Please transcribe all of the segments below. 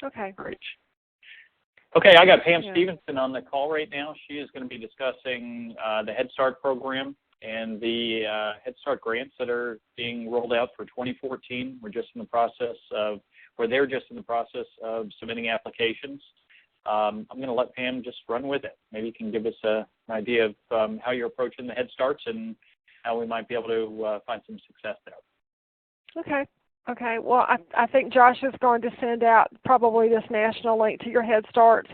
Okay. Great. Okay, I got Pam Yeah. Stephenson on the call right now. She is going to be discussing the Head Start program and the Head Start grants that are being rolled out for 2014. They're just in the process of submitting applications. I'm going to let Pam just run with it. Maybe you can give us an idea of how you're approaching the Head Starts and how we might be able to find some success there. Okay. Okay. Well, I think Josh is going to send out probably this national link to your Head Starts,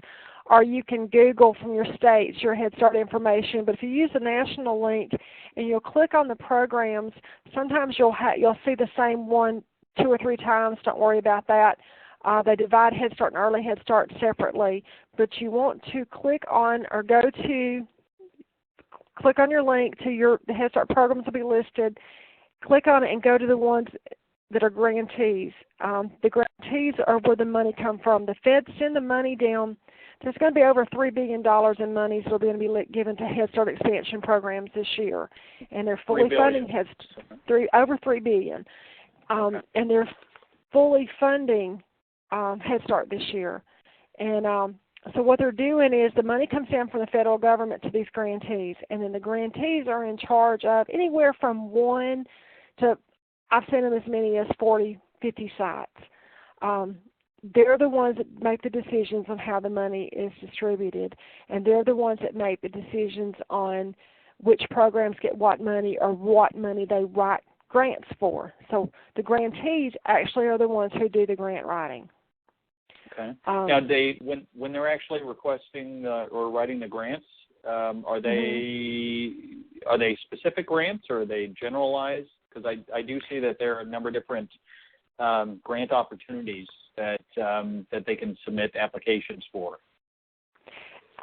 or you can Google from your states your Head Start information. But if you use the national link and you'll click on the programs, sometimes you'll see the same one 2 or 3 times. Don't worry about that. They divide Head Start and Early Head Start separately, but you want to click on or click on your link to the Head Start programs will be listed. Click on it and go to the ones that are grantees. The grantees are where the money comes from. The feds send the money down. There's going to be over $3 billion in monies that are going to be given to Head Start expansion programs this year, and they're fully funding over $3 billion, and they're fully funding Head Start this year. And so what they're doing is the money comes down from the federal government to these grantees, and then the grantees are in charge of anywhere from 1 to, I've seen them as many as 40, 50 sites. They're the ones that make the decisions on how the money is distributed, and they're the ones that make the decisions on which programs get what money or what money they write grants for. So the grantees actually are the ones who do the grant writing. Okay. Now, when they're actually requesting or writing the grants, are they specific grants or are they generalized? Because I do see that there are a number of different grant opportunities that they can submit applications for.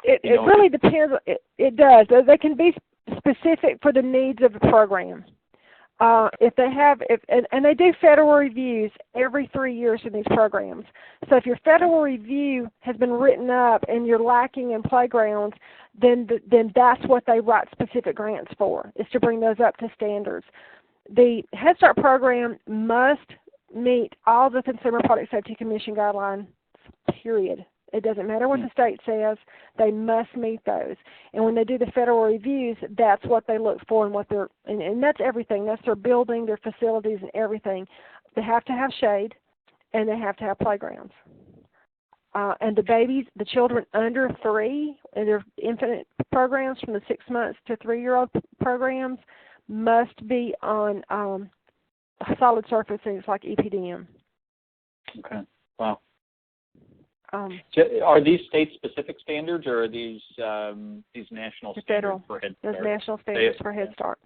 It really depends. It does. They can be specific for the needs of the program. If they have, and they do federal reviews every 3 years in these programs. So if your federal review has been written up and you're lacking in playgrounds, then that's what they write specific grants for, is to bring those up to standards. The Head Start program must meet all the Consumer Product Safety Commission guidelines, period. It doesn't matter what the state says, they must meet those. And when they do the federal reviews, that's what they look for and that's everything. That's their building, their facilities, and everything. They have to have shade, and they have to have playgrounds. And the children under 3, and their infant programs from the 6 months to 3-year-old programs must be on solid surfaces like EPDM. Okay. Wow. Are these state-specific standards, or are these national standards federal, for Head Start? There's national standards for Head Start.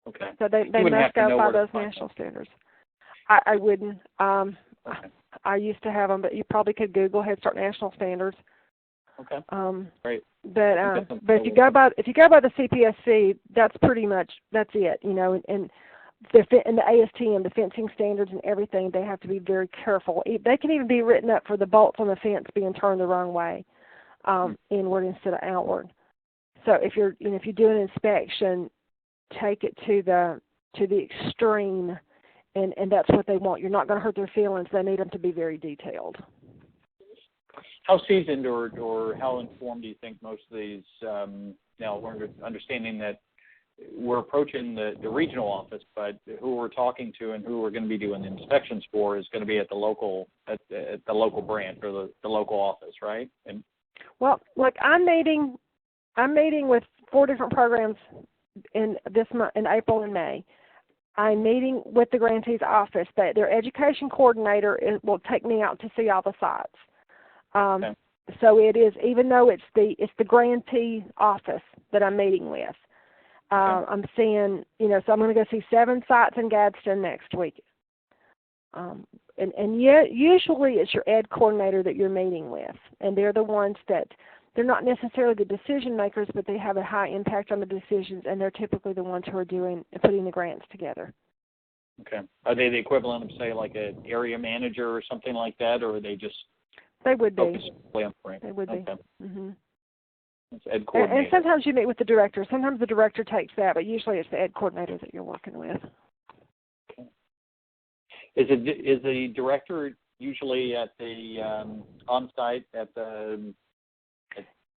Okay. So they must go by those national standards. I wouldn't. Okay. I used to have them, but you probably could Google Head Start national standards. Okay. Great. But if you go by the CPSC, that's it. You know, and the ASTM, the fencing standards and everything, they have to be very careful. They can even be written up for the bolts on the fence being turned the wrong way, inward instead of outward. So if you do an inspection, take it to the extreme, and that's what they want. You're not going to hurt their feelings. They need them to be very detailed. How seasoned or how informed do you think most of these? Now we're understanding that we're approaching the regional office, but who we're talking to and who we're going to be doing the inspections for is going to be at the local branch or the local office, right? And well, look, I'm meeting with 4 different programs in this month, in April and May. I'm meeting with the grantee's office. Their education coordinator will take me out to see all the sites. Okay. So it is, even though it's the grantee office that I'm meeting with. I'm seeing, so I'm going to go see 7 sites in Gadsden next week. And usually it's your ed coordinator that you're meeting with, and they're the ones that, they're not necessarily the decision makers, but they have a high impact on the decisions, and they're typically the ones who are putting the grants together. Okay. Are they the equivalent of, say, like an area manager or something like that, or are they just They would be. On grant? They would be. Okay. Mm-hmm. It's ed coordinator. And sometimes you meet with the director. Sometimes the director takes that, but usually it's the ed coordinator that you're working with. Okay. Is the director usually at the on-site at the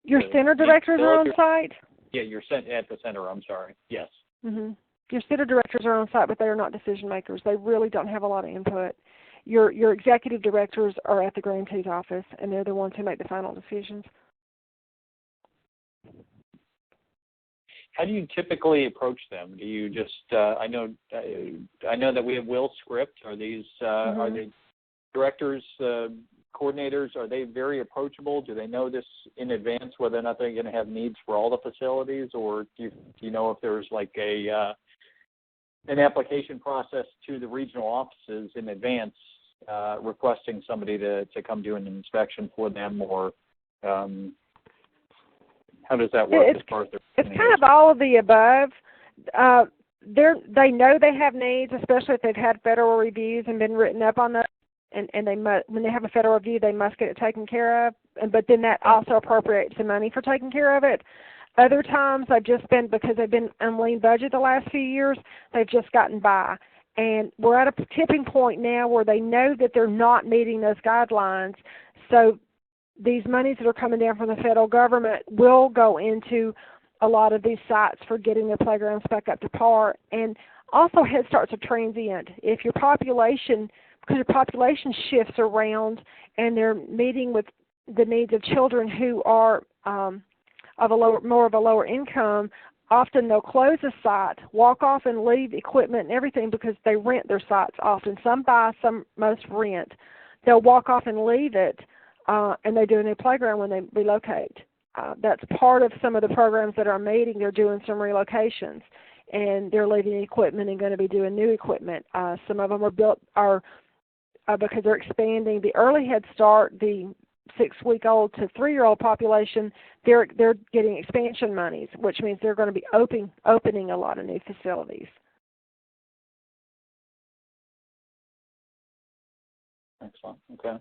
your center directors are on site? Yeah, you're at the center, I'm sorry. Yes. Mm-hmm. Your center directors are on site, but they are not decision makers. They really don't have a lot of input. Your executive directors are at the grantee's office, and they're the ones who make the final decisions. How do you typically approach them? Do you just I know that we have Will Script. Are these are the directors, coordinators? Are they very approachable? Do they know this in advance whether or not they're going to have needs for all the facilities, or do you know if there's like an application process to the regional offices in advance, requesting somebody to come do an inspection for them, or how does that work as far as it's kind of all of the above. They know they have needs, especially if they've had federal reviews and been written up on those, and they must, when they have a federal review, they must get it taken care of. But then that also appropriates the money for taking care of it. Other times, they've just been, because they've been on lean budget the last few years, they've just gotten by. And we're at a tipping point now where they know that they're not meeting those guidelines. So these monies that are coming down from the federal government will go into a lot of these sites for getting their playgrounds back up to par. And also Head Starts are transient. If your population, because your population shifts around and they're meeting with the needs of children who are more of a lower income, often they'll close a site, walk off and leave equipment and everything because they rent their sites often. Some buy, most rent. They'll walk off and leave it, and they do a new playground when they relocate. That's part of some of the programs that are meeting. They're doing some relocations, and they're leaving equipment and going to be doing new equipment. Some of them are because they're expanding the early Head Start, the 6-week-old to 3-year-old population. They're getting expansion monies, which means they're going to be opening a lot of new facilities. Excellent. Okay.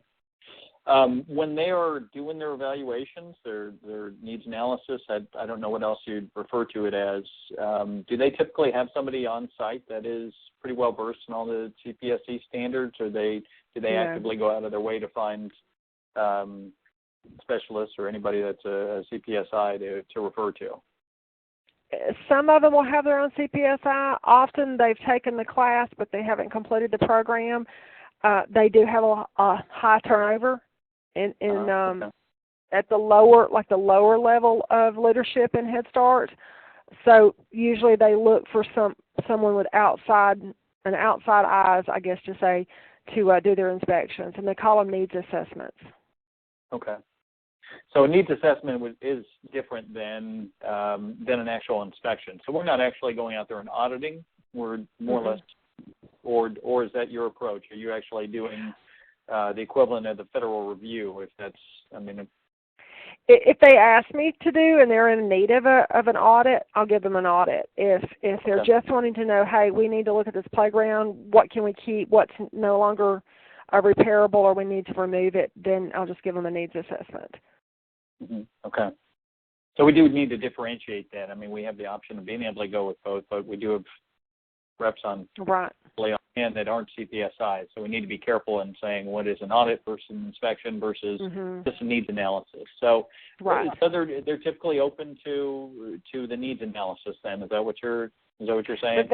When they are doing their evaluations, their needs analysis, I don't know what else you'd refer to it as. Do they typically have somebody on site that is pretty well versed in all the CPSC standards, or do they actively go out of their way to find specialists or anybody that's a CPSI to refer to? Some of them will have their own CPSI. Often they've taken the class, but they haven't completed the program. They do have a high turnover at the lower level of leadership in Head Start. So usually they look for someone with outside eyes, I guess to say, to do their inspections, and they call them needs assessments. Okay. So a needs assessment is different than an actual inspection. So we're not actually going out there and auditing. We're more or less, or is that your approach? Are you actually doing the equivalent of the federal review? If that's, if they ask me to do and they're in need of an audit, I'll give them an audit. If they're just wanting to know, hey, we need to look at this playground, what can we keep, what's no longer repairable, or we need to remove it, then I'll just give them a needs assessment. Okay. So we do need to differentiate that. We have the option of being able to go with both, but we do have reps on hand that aren't CPSI, so we need to be careful in saying what is an audit versus an inspection versus just a needs analysis. So, so they're typically open to the needs analysis. Then is that what you're saying?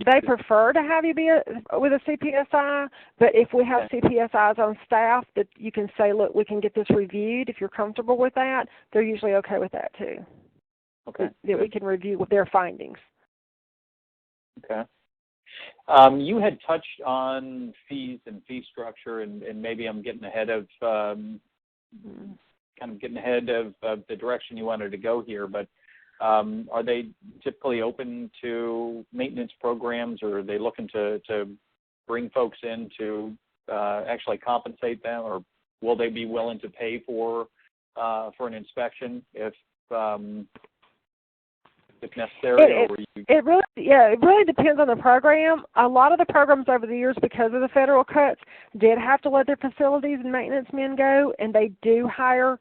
They prefer to have you be with a CPSI, but if we have CPSIs on staff that you can say, look, we can get this reviewed, if you're comfortable with that, they're usually okay with that too. Okay. That we can review with their findings. Okay. You had touched on fees and fee structure, and maybe I'm getting ahead of the direction you wanted to go here, but are they typically open to maintenance programs, or are they looking to bring folks in to actually compensate them, or will they be willing to pay for an inspection if necessary? It really depends on the program. A lot of the programs over the years, because of the federal cuts, did have to let their facilities and maintenance men go, and they do hire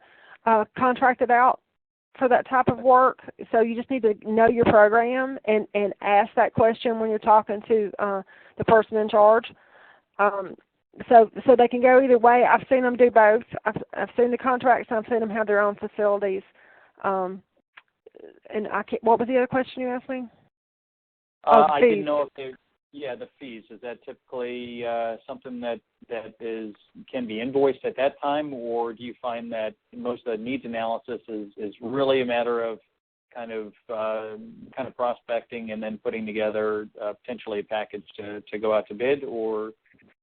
contracted out for that type of work. So you just need to know your program and ask that question when you're talking to the person in charge. So they can go either way. I've seen them do both. I've seen the contracts, and I've seen them have their own facilities. And what was the other question you asked me? I didn't know if the fees. Is that typically something that can be invoiced at that time, or do you find that most of the needs analysis is really a matter of kind of prospecting and then putting together potentially a package to go out to bid, or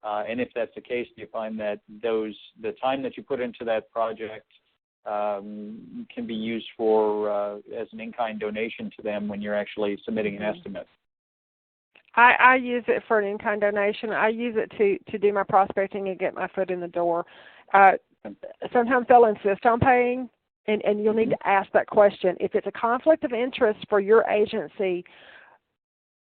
and if that's the case, do you find that the time that you put into that project can be used for as an in-kind donation to them when you're actually submitting an estimate? I use it for an in-kind donation. I use it to do my prospecting and get my foot in the door. Sometimes they'll insist on paying, and you'll need to ask that question. If it's a conflict of interest for your agency,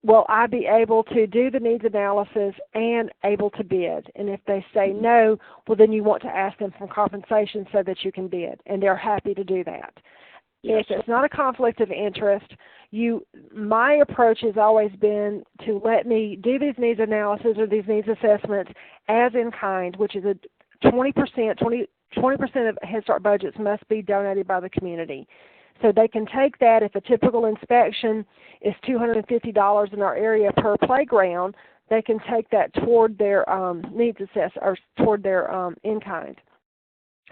will I be able to do the needs analysis and able to bid? And if they say no, well, then you want to ask them for compensation so that you can bid, and they're happy to do that. Yes. If it's not a conflict of interest, my approach has always been to let me do these needs analysis or these needs assessments as in kind, which is a 20% of Head Start budgets must be donated by the community. So they can take that. If a typical inspection is $250 in our area per playground, they can take that toward their needs assessment or toward their in kind.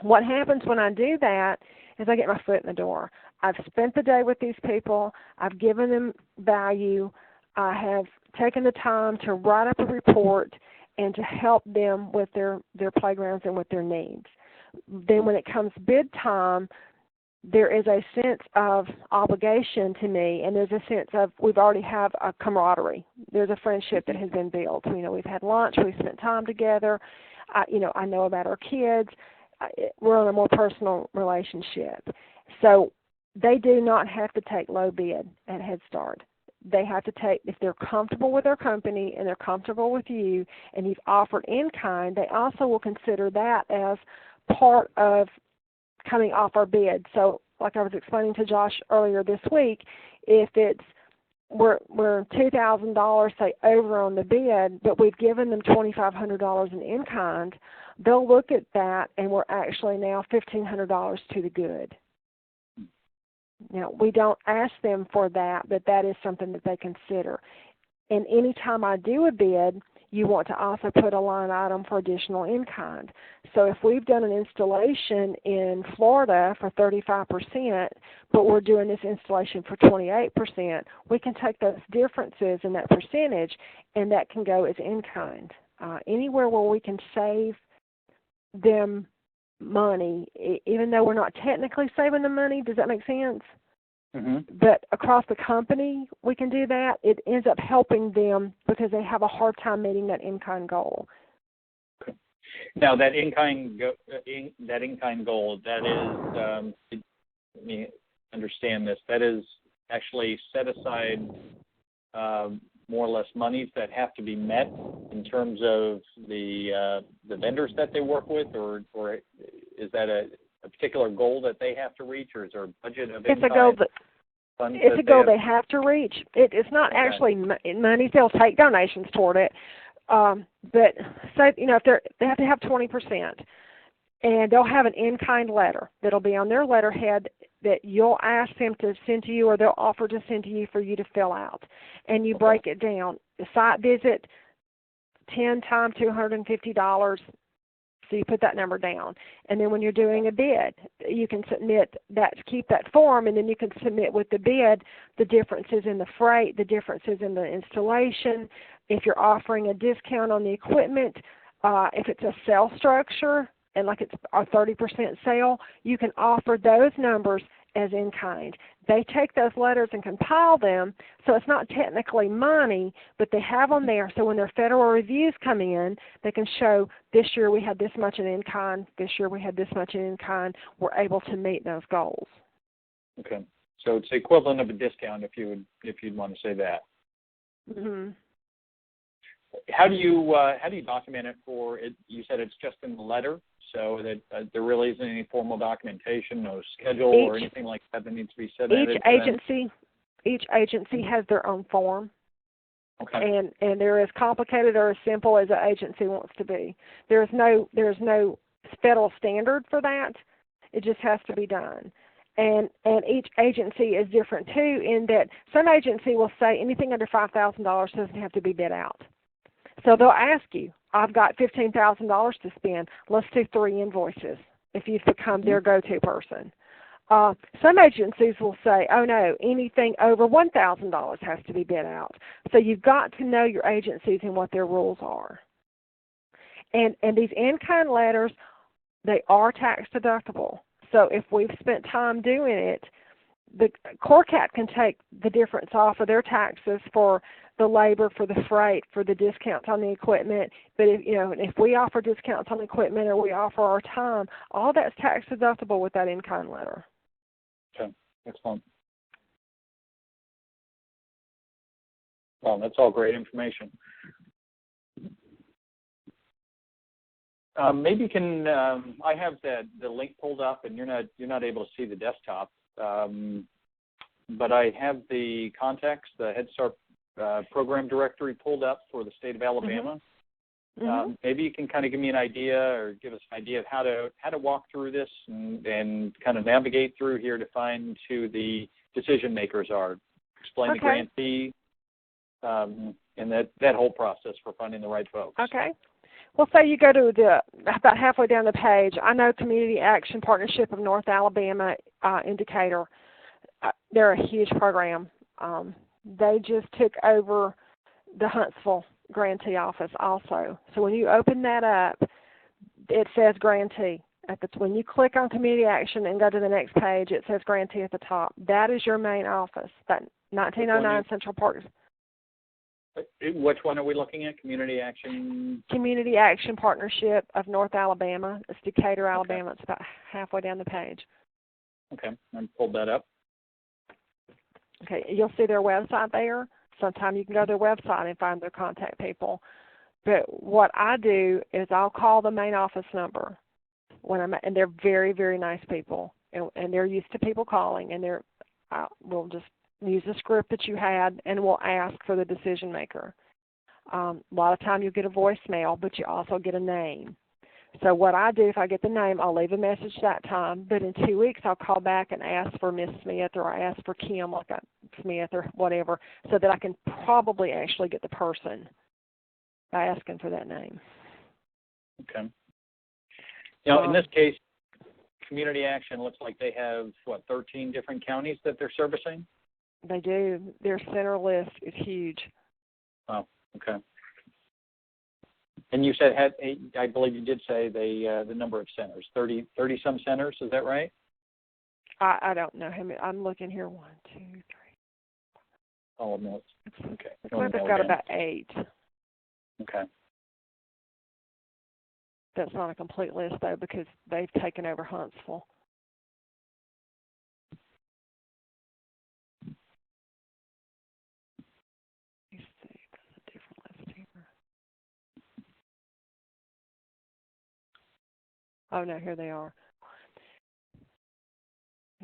What happens when I do that is I get my foot in the door. I've spent the day with these people. I've given them value. I have taken the time to write up a report and to help them with their playgrounds and with their needs. Then when it comes bid time, there is a sense of obligation to me, and there's a sense of we've already have a camaraderie. There's a friendship that has been built. We've had lunch. We've spent time together. I know about our kids. We're on a more personal relationship. So they do not have to take low bid at Head Start. They have to take, if they're comfortable with their company and they're comfortable with you and you've offered in kind, they also will consider that as part of coming off our bid. So like I was explaining to Josh earlier this week, if we're $2,000, say, over on the bid, but we've given them $2,500 in kind, they'll look at that and we're actually now $1,500 to the good. Now, we don't ask them for that, but that is something that they consider. And any time I do a bid, you want to also put a line item for additional in-kind. So if we've done an installation in Florida for 35%, but we're doing this installation for 28%, we can take those differences in that percentage, and that can go as in-kind. Anywhere where we can save them money, even though we're not technically saving them money, does that make sense? Mm-hmm. But across the company, we can do that. It ends up helping them because they have a hard time meeting that in-kind goal. Okay. Now, that in-kind goal, that is, let me understand this. That is actually set aside more or less monies that have to be met in terms of the vendors that they work with, or is that a particular goal that they have to reach, or is there a budget of it's a goal they have to reach. It's not actually money. They'll take donations toward it, but say if they have to have 20%, and they'll have an in-kind letter that'll be on their letterhead that you'll ask them to send to you, or they'll offer to send to you for you to fill out, and you break it down. The site visit, 10 times $250. So you put that number down. And then when you're doing a bid, you can submit that, keep that form, and then you can submit with the bid the differences in the freight, the differences in the installation, if you're offering a discount on the equipment, if it's a sale structure, and like it's a 30% sale, you can offer those numbers as in kind. They take those letters and compile them, so it's not technically money, but they have them there. So when their federal reviews come in, they can show this year we had this much in kind, this year we had this much in kind. We're able to meet those goals. Okay, so it's the equivalent of a discount, if you'd want to say that. Mm-hmm. How do you document it for it? You said it's just in the letter, so that there really isn't any formal documentation, no schedule or anything like that needs to be set. Each agency has their own form. Okay. And they're as complicated or as simple as an agency wants to be. There's no federal standard for that. It just has to be done. And each agency is different too, in that some agency will say anything under $5,000 doesn't have to be bid out. So they'll ask you, I've got $15,000 to spend. Let's do 3 invoices if you've become their go-to person. Some agencies will say, oh no, anything over $1,000 has to be bid out. So you've got to know your agencies and what their rules are. And these in-kind letters, they are tax deductible. So if we've spent time doing it, the CORCAT can take the difference off of their taxes for the labor, for the freight, for the discounts on the equipment. But if we offer discounts on the equipment or we offer our time, all that's tax deductible with that in-kind letter. Okay, excellent. Well, that's all great information. Maybe you can. I have the link pulled up, and you're not able to see the desktop. But I have the contacts, the Head Start program directory pulled up for the state of Alabama. Mm-hmm. Maybe you can kind of give me an idea, or give us an idea of how to walk through this and kind of navigate through here to find who the decision makers are. Explain the grantee, and that whole process for finding the right folks. Okay. Well, say you go to about halfway down the page. I know Community Action Partnership of North Alabama in Decatur. They're a huge program. They just took over the Huntsville grantee office also. So when you open that up, it says grantee. When you click on Community Action and go to the next page, it says grantee at the top. That is your main office, that 1909 Central Park. Which one are we looking at? Community Action? Community Action Partnership of North Alabama. It's Decatur, Alabama. Okay. It's about halfway down the page. Okay, I pulled that up. Okay, you'll see their website there. Sometimes you can go to their website and find their contact people. But what I do is I'll call the main office number and they're very, very nice people, and they're used to people calling, and we'll just use the script that you had, and we'll ask for the decision maker. A lot of time you'll get a voicemail, but you also get a name. So what I do, if I get the name, I'll leave a message that time, but in 2 weeks I'll call back and ask for Miss Smith, or I ask for Kim, like Smith or whatever, so that I can probably actually get the person by asking for that name. Okay. Now, in this case, Community Action looks like they have, 13 different counties that they're servicing? They do. Their center list is huge. Oh, okay. And you said, I believe you did say the number of centers, 30-some centers, is that right? I don't know how many. I'm looking here. 1, 2, 3. Oh, no. Okay. Looks like they've got about 8. Okay. That's not a complete list, though, because they've taken over Huntsville. Let me see. That's a different list here. Oh, no, here they are.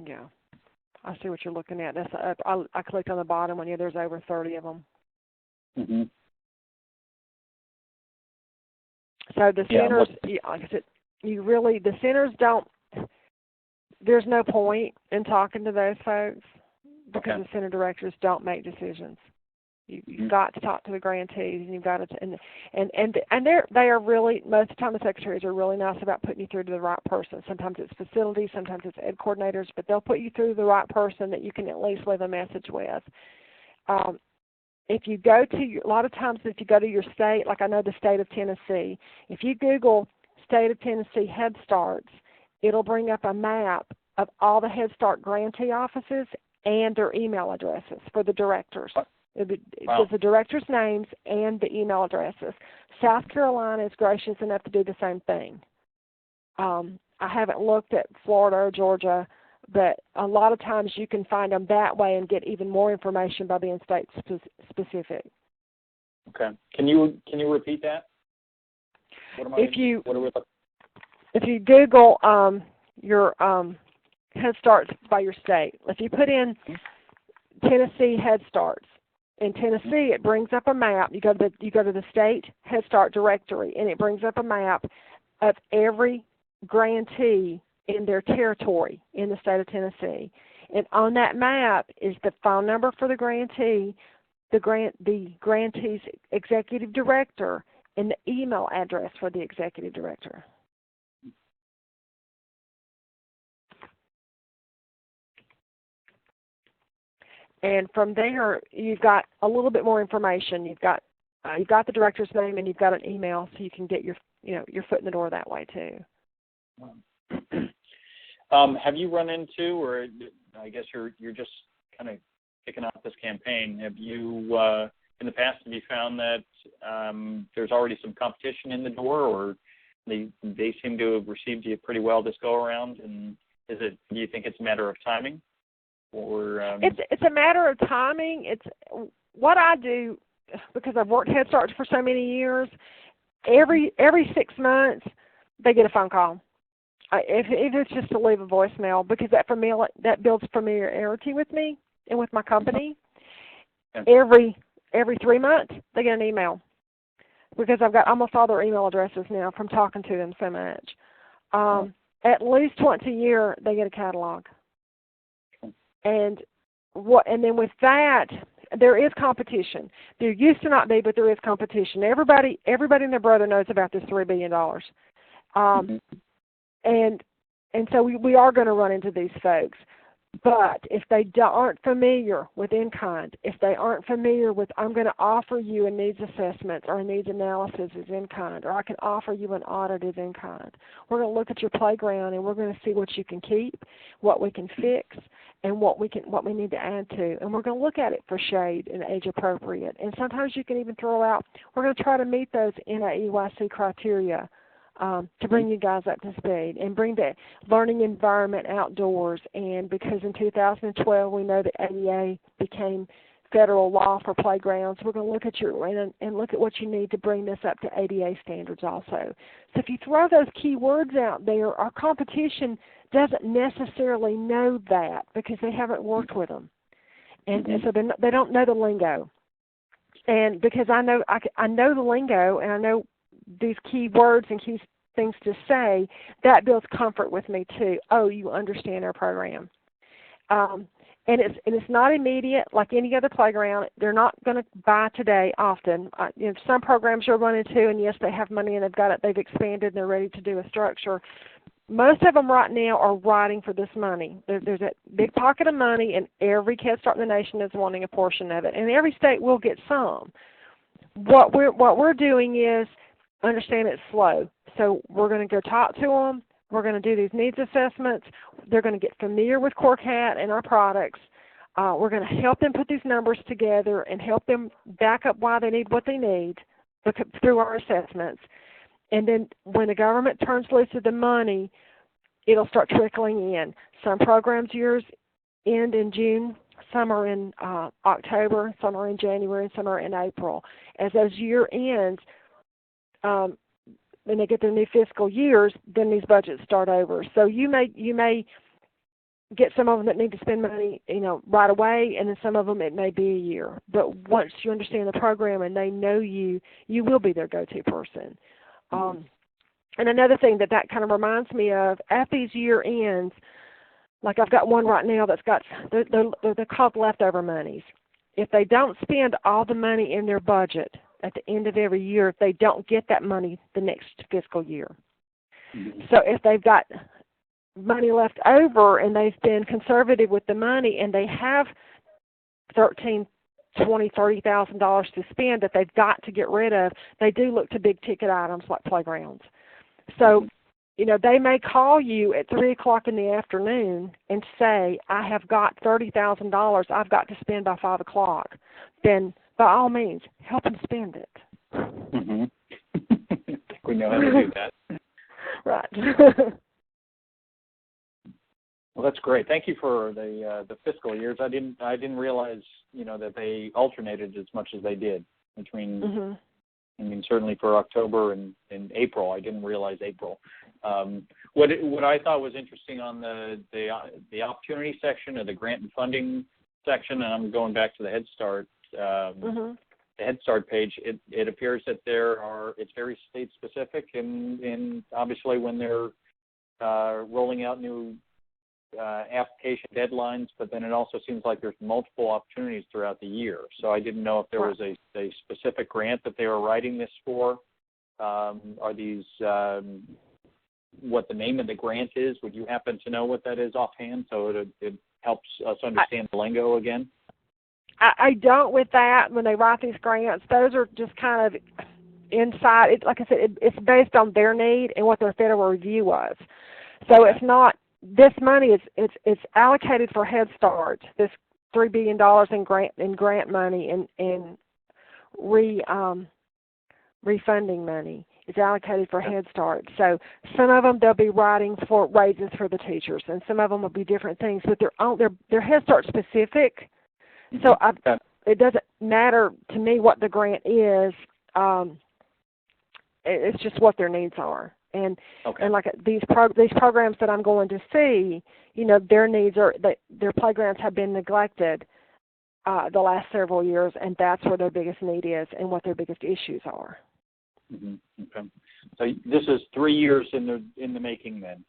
Yeah. I see what you're looking at. That's I clicked on the bottom one. Yeah, there's over 30 of them. Mm-hmm. So the centers, like I said, the centers don't, there's no point in talking to those folks because the center directors don't make decisions. You've got to talk to the grantees, and you've got to, and they are really, most of the time the secretaries are really nice about putting you through to the right person. Sometimes it's facilities, sometimes it's ed coordinators, but they'll put you through the right person that you can at least leave a message with. If you go to, a lot of times if you go to your state, like I know the state of Tennessee, if you Google state of Tennessee Head Starts, it'll bring up a map of all the Head Start grantee offices and their email addresses for the directors. It gives the directors' names and the email addresses. South Carolina is gracious enough to do the same thing. I haven't looked at Florida or Georgia, but a lot of times you can find them that way and get even more information by being state specific. Okay. Can you repeat that? If you Google your Head Starts by your state, if you put in Tennessee Head Starts, In Tennessee, it brings up a map. You go to the state Head Start directory, and it brings up a map of every grantee in their territory in the state of Tennessee. And on that map is the phone number for the grantee, the grantee's executive director, and the email address for the executive director. And from there, you've got a little bit more information. You've got the director's name, and you've got an email, so you can get your foot in the door that way too. Have you run into, or I guess you're just kind of kicking off this campaign? Have you in the past found that there's already some competition in the door, or they seem to have received you pretty well this go around? And do you think it's a matter of timing? Or it's a matter of timing. It's what I do, because I've worked Head Starts for so many years. Every 6 months, they get a phone call. If it's just to leave a voicemail, because that builds familiarity with me and with my company. Okay. Every 3 months, they get an email, because I've got almost all their email addresses now from talking to them so much. At least once a year, they get a catalog. And then with that, there is competition. There used to not be, but there is competition. Everybody and their brother knows about this $3 billion. And so we are going to run into these folks. But if they aren't familiar with in-kind, if they aren't familiar with, I'm going to offer you a needs assessment or a needs analysis as in-kind, or I can offer you an audit as in-kind. We're going to look at your playground, and we're going to see what you can keep, what we can fix, and what we need to add to. And we're going to look at it for shade and age appropriate. And sometimes you can even throw out, we're going to try to meet those NAEYC criteria to bring you guys up to speed and bring the learning environment outdoors. And because in 2012 we know that ADA became federal law for playgrounds, we're going to look at and look at what you need to bring this up to ADA standards also. So if you throw those key words out there, our competition doesn't necessarily know that because they haven't worked with them, and so they don't know the lingo. And because I know the lingo, and I know these key words and key things to say, that builds comfort with me too. Oh, you understand our program. And it's not immediate like any other playground. They're not going to buy today often. Some programs you'll run into, and yes, they have money and they've expanded and they're ready to do a structure. Most of them right now are writing for this money. There's a big pocket of money, and every Head Start in the nation is wanting a portion of it, and every state will get some. What we're doing is understand it's slow. So we're going to go talk to them. We're going to do these needs assessments. They're going to get familiar with CoreCat and our products. We're going to help them put these numbers together and help them back up why they need what they need through our assessments. And then when the government turns loose of the money, it'll start trickling in. Some programs years end in June, some are in October, some are in January, and some are in April. As those year ends, when they get their new fiscal years, then these budgets start over. So you may get some of them that need to spend money, right away, and then some of them it may be a year. But once you understand the program and they know you, you will be their go-to person. And another thing that kind of reminds me of, at these year ends, like I've got one right now that's got, they're called leftover monies. If they don't spend all the money in their budget at the end of every year, if they don't get that money the next fiscal year. So if they've got money left over and they've been conservative with the money and they have $13,000, $20,000, $30,000 to spend that they've got to get rid of, they do look to big ticket items like playgrounds. So, they may call you at 3 o'clock in the afternoon and say, I have got $30,000 I've got to spend by 5 o'clock. Then, by all means, help them spend it. We know how to do that. Right. Well, that's great. Thank you for the fiscal years. I didn't realize that they alternated as much as they did between. I mean, certainly for October and April. I didn't realize April. What I thought was interesting on the opportunity section or the grant and funding section, and I'm going back to the Head Start the Head Start page, it appears that it's very state specific, and obviously when they're rolling out new application deadlines, but then it also seems like there's multiple opportunities throughout the year. So I didn't know if there was a specific grant that they were writing this for. Are these what the name of the grant is? Would you happen to know what that is offhand, so it helps us understand the lingo again? I don't with that. When they write these grants, those are just kind of inside. Like I said, it's based on their need and what their federal review was. So it's not, this money is it's allocated for Head Start. This $3 billion in grant money and refunding money is allocated for Head Start. So some of them they'll be writing for raises for the teachers, and some of them will be different things. But they're Head Start specific. So it doesn't matter to me what the grant is. It's just what their needs are. And like these programs that I'm going to see, their needs are their playgrounds have been neglected the last several years, and that's where their biggest need is and what their biggest issues are. Okay. So this is 3 years in the making. Then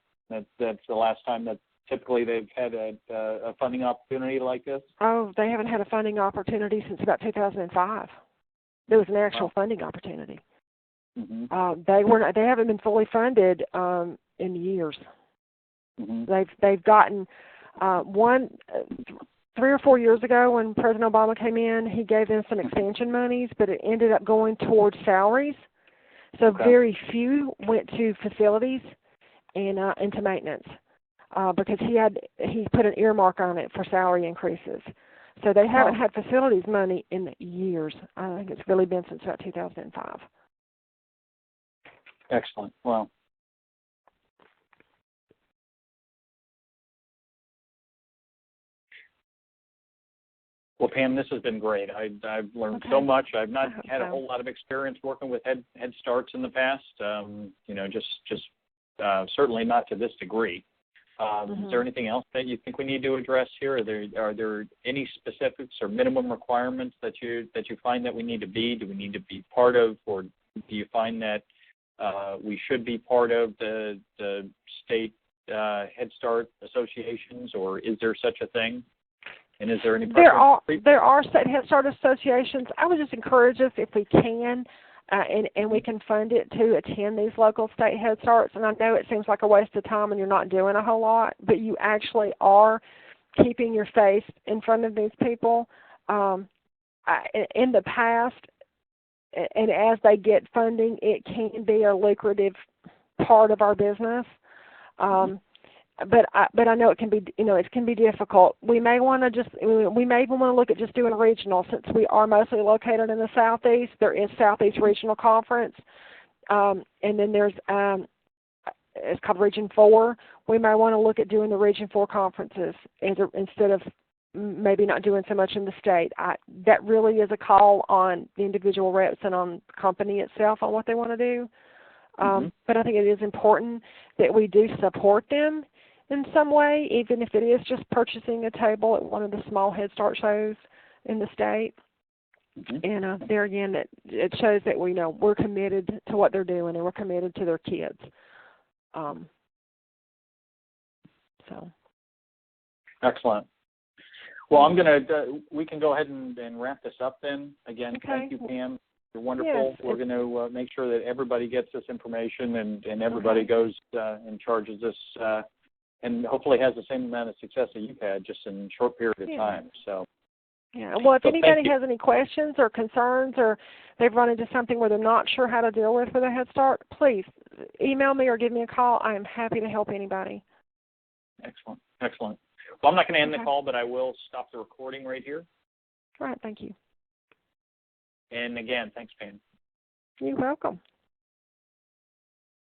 that's the last time that typically they've had a funding opportunity like this. Oh, they haven't had a funding opportunity since about 2005. There was an actual funding opportunity. They haven't been fully funded in years. They've gotten one 3 or 4 years ago when President Obama came in, he gave them some expansion monies, but it ended up going towards salaries. So very few went to facilities and into maintenance because he put an earmark on it for salary increases. So they haven't had facilities money in years. I think it's really been since about 2005. Excellent. Well, Pam, this has been great. I've learned so much. I've not had a whole lot of experience working with Head Starts in the past. Just certainly not to this degree. Is there anything else that you think we need to address here? Are there any specifics or minimum requirements that you find that we need to be? Do we need to be part of, or do you find that we should be part of the state Head Start associations, or is there such a thing? And is there any preference? There are state Head Start associations. I would just encourage us, if we can, and we can fund it, to attend these local state Head Starts. And I know it seems like a waste of time and you're not doing a whole lot, but you actually are keeping your face in front of these people. In the past, and as they get funding, it can be a lucrative part of our business. But I know it can be, it can be difficult. We may want to even want to look at just doing a regional, since we are mostly located in the Southeast. There is Southeast Regional Conference, and then there's it's called Region 4. We may want to look at doing the Region 4 conferences instead of maybe not doing so much in the state. That really is a call on the individual reps and on the company itself on what they want to do. But I think it is important that we do support them in some way, even if it is just purchasing a table at one of the small Head Start shows in the state. And there again, it shows that we're committed to what they're doing and we're committed to their kids. So. Excellent. Well, we can go ahead and wrap this up then. Again, thank you, Pam. You're wonderful. We're going to make sure that everybody gets this information and everybody goes and charges this and hopefully has the same amount of success that you've had just in a short period of time. So. Yeah. Well, if anybody has any questions or concerns, or they've run into something where they're not sure how to deal with a Head Start, please email me or give me a call. I am happy to help anybody. Excellent. Excellent. Well, I'm not going to end the call, but I will stop the recording right here. All right. Thank you. And again, thanks, Pam. You're welcome.